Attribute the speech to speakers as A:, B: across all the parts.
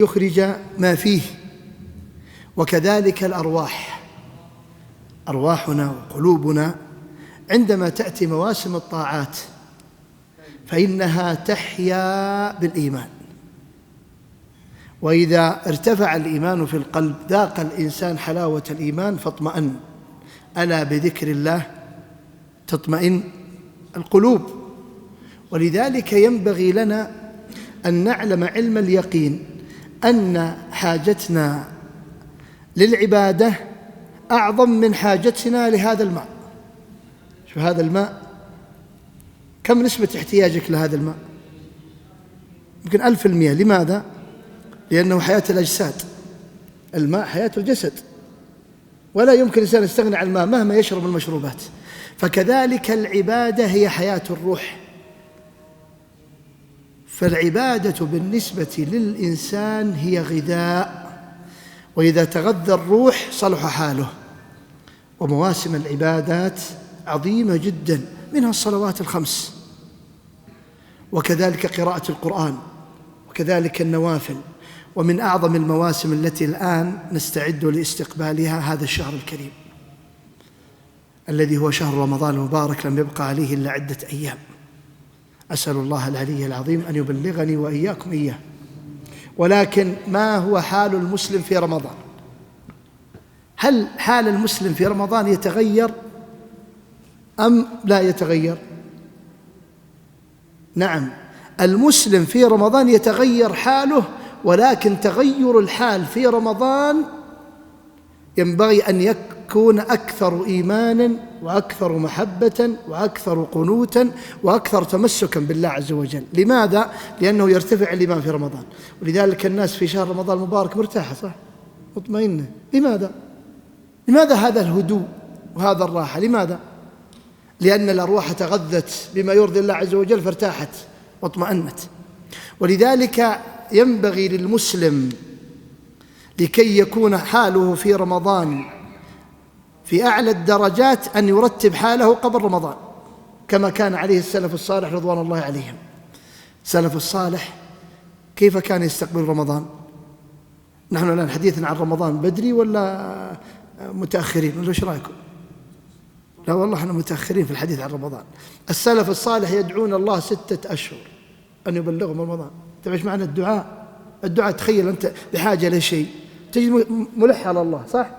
A: يخرج ما فيه. وكذلك الأرواح، أرواحنا وقلوبنا عندما تأتي مواسم الطاعات فإنها تحيا بالإيمان، وإذا ارتفع الإيمان في القلب ذاق الإنسان حلاوة الإيمان فاطمأن. ألا بذكر الله تطمئن القلوب. ولذلك ينبغي لنا أن نعلم علم اليقين أن حاجتنا للعبادة أعظم من حاجتنا لهذا الماء. شوف هذا الماء، كم نسبة احتياجك لهذا الماء؟ يمكن 1000%. لماذا؟ لأنه حياة الأجساد. الماء حياة الجسد، ولا يمكن الإنسان يستغني عن الماء مهما يشرب المشروبات. فكذلك العبادة هي حياة الروح. فالعبادة بالنسبة للإنسان هي غذاء، وإذا تغذى الروح صلح حاله. ومواسم العبادات عظيمة جدا، منها الصلوات الخمس، وكذلك قراءة القرآن، وكذلك النوافل. ومن أعظم المواسم التي الآن نستعد لاستقبالها هذا الشهر الكريم الذي هو شهر رمضان المبارك، لم يبقى عليه إلا عدة أيام. أسأل الله العلي العظيم أن يبلغني وإياكم إياه. ولكن ما هو حال المسلم في رمضان؟ هل حال المسلم في رمضان يتغير أم لا يتغير؟ نعم، المسلم في رمضان يتغير حاله، ولكن تغير الحال في رمضان ينبغي أن يكون أكثر إيمانا وأكثر محبة وأكثر قنوتا وأكثر تمسكا بالله عز وجل. لماذا؟ لأنه يرتفع الإيمان في رمضان. ولذلك الناس في شهر رمضان المبارك مرتاحة، صح؟ مطمئنة. لماذا؟ لماذا هذا الهدوء وهذا الراحة؟ لماذا؟ لأن الأرواح تغذت بما يرضي الله عز وجل فارتاحت واطمأنت. ولذلك ينبغي للمسلم لكي يكون حاله في رمضان في أعلى الدرجات أن يرتب حاله قبل رمضان، كما كان عليه السلف الصالح رضوان الله عليهم. السلف الصالح كيف كان يستقبل رمضان؟ نحن الآن حديثنا عن رمضان بدري ولا متأخرين ولا ايش رأيكم؟ لا والله احنا متأخرين في الحديث عن رمضان. السلف الصالح يدعون الله 6 أشهر أن يبلغهم رمضان. طيب ايش معنى الدعاء؟ الدعاء تخيل أنت بحاجة لشيء تجد ملح على الله، صح؟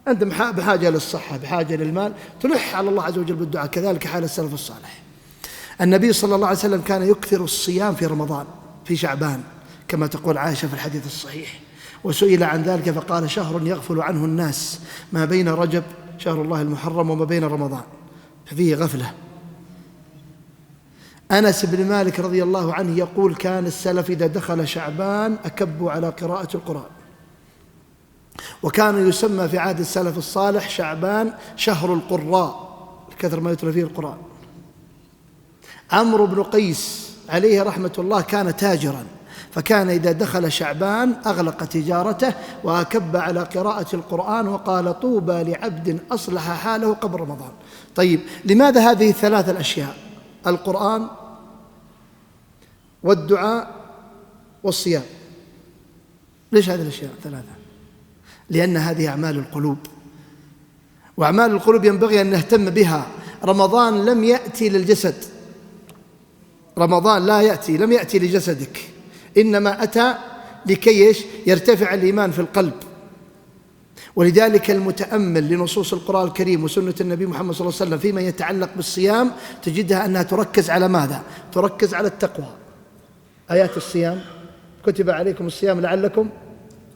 A: أنت بحاجة للصحة، بحاجة للمال، تلح على الله عز وجل بالدعاء. كذلك حال السلف الصالح. النبي صلى الله عليه وسلم كان يكثر الصيام في رمضان، في شعبان، كما تقول عائشة في الحديث الصحيح. وسئل عن ذلك فقال: شهر يغفل عنه الناس ما بين رجب شهر الله المحرم وما بين رمضان، ففيه غفلة. أنس بن مالك رضي الله عنه يقول: كان السلف إذا دخل شعبان أكبوا على قراءة القرآن. وكان يسمى في عهد السلف الصالح شعبان شهر القراء، كثر ما يتلى فيه القرآن. عمرو بن قيس عليه رحمة الله كان تاجراً، فكان إذا دخل شعبان أغلق تجارته وأكب على قراءة القرآن وقال: طوبى لعبد أصلح حاله قبل رمضان. طيب، لماذا هذه الثلاث الأشياء؟ القرآن والدعاء والصيام. ليش هذه الأشياء الثلاثة؟ لأن هذه أعمال القلوب، وأعمال القلوب ينبغي أن نهتم بها. رمضان لم يأتي للجسد، رمضان لم يأتي لجسدك، إنما أتى لكي يرتفع الإيمان في القلب. ولذلك المتأمل لنصوص القرآن الكريم وسنة النبي محمد صلى الله عليه وسلم فيما يتعلق بالصيام تجدها أنها تركز على ماذا؟ تركز على التقوى. آيات الصيام: كتب عليكم الصيام لعلكم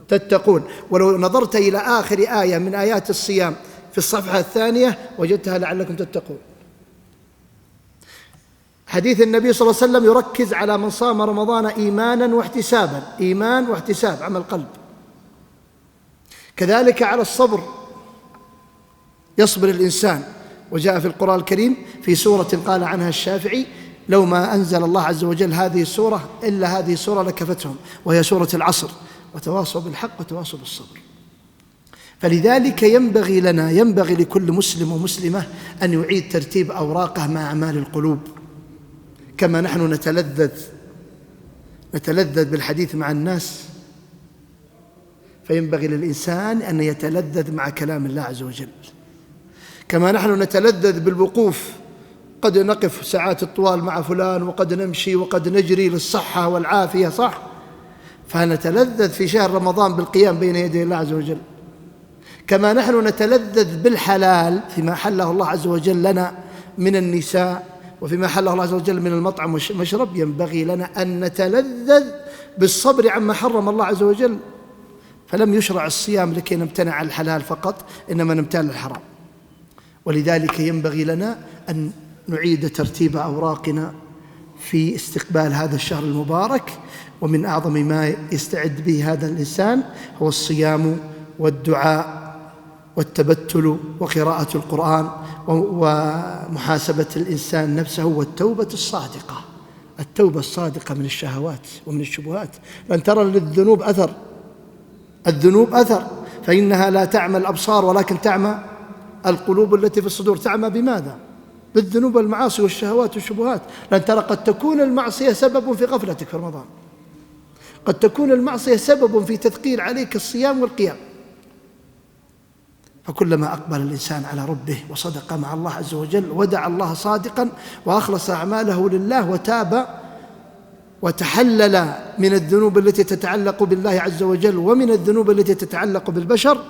A: تتقون. ولو نظرت إلى آخر آية من آيات الصيام في الصفحة الثانية وجدتها لعلكم تتقون. حديث النبي صلى الله عليه وسلم يركز على من صام رمضان إيمانا واحتسابا، إيمان واحتساب، عمل قلب. كذلك على الصبر، يصبر الإنسان. وجاء في القرآن الكريم في سورة قال عنها الشافعي: لو ما أنزل الله عز وجل هذه السورة إلا هذه السورة لكفتهم، وهي سورة العصر، وتواصوا بالحق وتواصوا بالصبر. فلذلك ينبغي لكل مسلم ومسلمة أن يعيد ترتيب أوراقه مع أعمال القلوب. كما نحن نتلذذ بالحديث مع الناس فينبغي للإنسان أن يتلذذ مع كلام الله عز وجل، كما نحن نتلذذ بالوقوف، قد نقف ساعات الطوال مع فلان، وقد نمشي وقد نجري للصحة والعافية، صح؟ فنتلذذ في شهر رمضان بالقيام بين يدي الله عز وجل، كما نحن نتلذذ بالحلال فيما حله الله عز وجل لنا من النساء، وفيما حله الله عز وجل من المطعم والمشرب. ينبغي لنا أن نتلذذ بالصبر عما حرم الله عز وجل، فلم يشرع الصيام لكي نمتنع عن الحلال فقط، إنما نمتنع الحرام. ولذلك ينبغي لنا أن نعيد ترتيب أوراقنا في استقبال هذا الشهر المبارك، ومن أعظم ما يستعد به هذا الإنسان هو الصيام والدعاء والتبتل وقراءة القرآن ومحاسبة الإنسان نفسه والتوبة الصادقة، التوبة الصادقة من الشهوات ومن الشبهات. لأن ترى للذنوب أثر، الذنوب أثر، فإنها لا تعمى الأبصار ولكن تعمى القلوب التي في الصدور. تعمى بماذا؟ بالذنوب والمعاصي والشهوات والشبهات. لأن ترى قد تكون المعصية سبب في غفلتك في رمضان، قد تكون المعصية سبب في تثقيل عليك الصيام والقيام. فكلما أقبل الإنسان على ربه وصدق مع الله عز وجل ودعا الله صادقا وأخلص أعماله لله وتاب وتحلل من الذنوب التي تتعلق بالله عز وجل ومن الذنوب التي تتعلق بالبشر،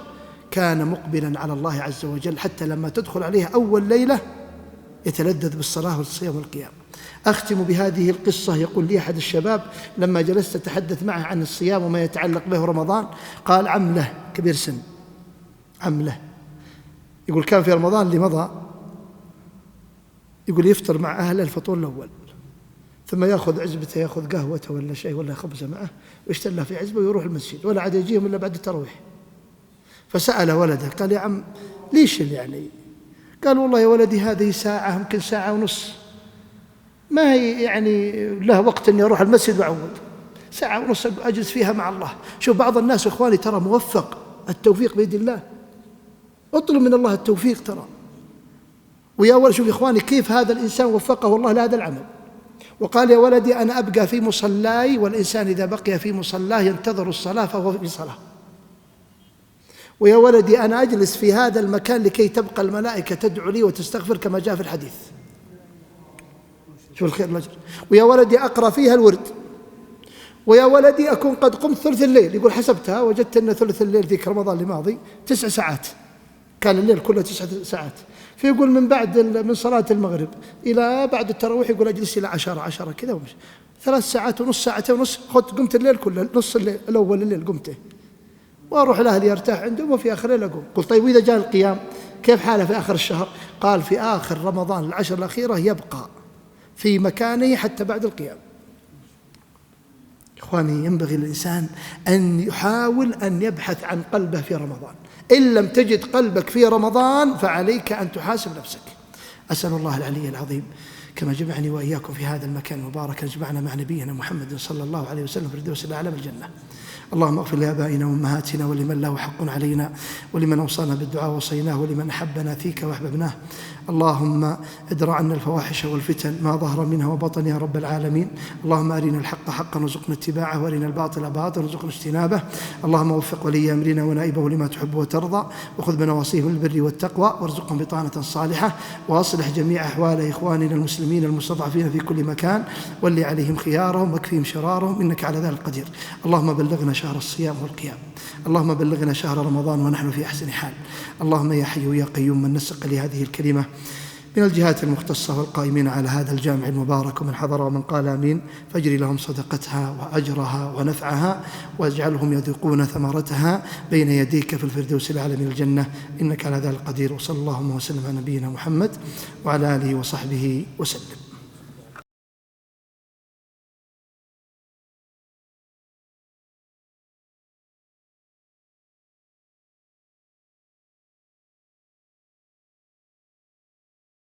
A: كان مقبلا على الله عز وجل، حتى لما تدخل عليه أول ليلة يتلذذ بالصلاة والصيام والقيام. أختم بهذه القصة. يقول لي أحد الشباب لما جلست أتحدث معه عن الصيام وما يتعلق به رمضان، قال عمله كبير سن، عمله يقول كان في رمضان اللي مضى يقول يفطر مع أهله الفطور الأول، ثم يأخذ عزبته، يأخذ قهوته ولا شيء ولا خبزه معه ويشتلها في عزبه ويروح المسجد، ولا عاد يجيهم إلا بعد التراويح. فسأل ولده قال يا عم ليش يعني؟ قال والله يا ولدي هذه ساعة يمكن ساعة ونص، ما هي يعني له وقت أني أروح المسجد وأعود، ساعة ونص أجلس فيها مع الله. شوف بعض الناس إخواني ترى موفق، التوفيق بيد الله، اطلب من الله التوفيق ترى. ويا ولد شوف يا إخواني كيف هذا الإنسان وفقه الله لهذا العمل. وقال يا ولدي أنا أبقى في مصلاي، والإنسان إذا بقي في مصلاه ينتظر الصلاة فهو في صلاة. ويا ولدي أنا أجلس في هذا المكان لكي تبقى الملائكة تدعو لي وتستغفر كما جاء في الحديث. شوف الخير والأجر. ويا ولدي أقرأ فيها الورد. ويا ولدي أكون قد قمت ثلث الليل. يقول حسبتها وجدت أن ثلث الليل ذيك رمضان الماضي 9 ساعات، كان الليل كله 9 ساعات. فيقول من صلاة المغرب إلى بعد التراويح يقول أجلس إلى 10 كذا ومش 3 ساعات ونص، 2 ساعات ونص، قمت الليل كله، نص الليل الأول الليل قمته، وأروح لأهلي أرتاح عندهم وفي آخر الليل أقوم. قلت طيب وإذا جاء القيام كيف حاله في آخر الشهر؟ قال في آخر رمضان العشر الأخيرة يبقى في مكانه حتى بعد القيام. إخواني ينبغي للإنسان أن يحاول أن يبحث عن قلبه في رمضان. إن لم تجد قلبك في رمضان فعليك أن تحاسب نفسك. أسأل الله العلي العظيم كما جمعني وإياكم في هذا المكان المبارك أن يجمعنا مع نبينا محمد صلى الله عليه وسلم في الفردوس الأعلى من الجنة. اللهم اغفر لآبائنا وأمهاتنا ولمن له حق علينا ولمن أوصانا بالدعاء ووصيناه ولمن أحبنا فيك وأحببناه. اللهم ادرع عنا الفواحش والفتن ما ظهر منها وبطن يا رب العالمين. اللهم أرنا الحق حقا وارزقنا اتباعه وأرنا الباطل باطلا وارزقنا اجتنابه. اللهم وفق ولي أمرنا ونائبه لما تحب وترضى، وخذ بنواصيهم البر والتقوى وارزقهم بطانة صالحة، وأصلح جميع أحوال إخواننا المسلمين المستضعفين في كل مكان، ولي عليهم خيارهم واكفيهم شرارهم إنك على ذلك قدير. اللهم بلغنا شهر الصيام والقيام، اللهم بلغنا شهر رمضان ونحن في أحسن حال. اللهم يا حي يا قيوم من نسق لهذه الكلمة من الجهات المختصة والقائمين على هذا الجامع المبارك ومن حضر ومن قال آمين، فاجري لهم صدقتها وأجرها ونفعها، واجعلهم يذوقون ثمرتها بين يديك في الفردوس الأعلى من الجنة إنك على ذلك قدير. وصلى اللهم وسلم على نبينا محمد وعلى آله وصحبه وسلم.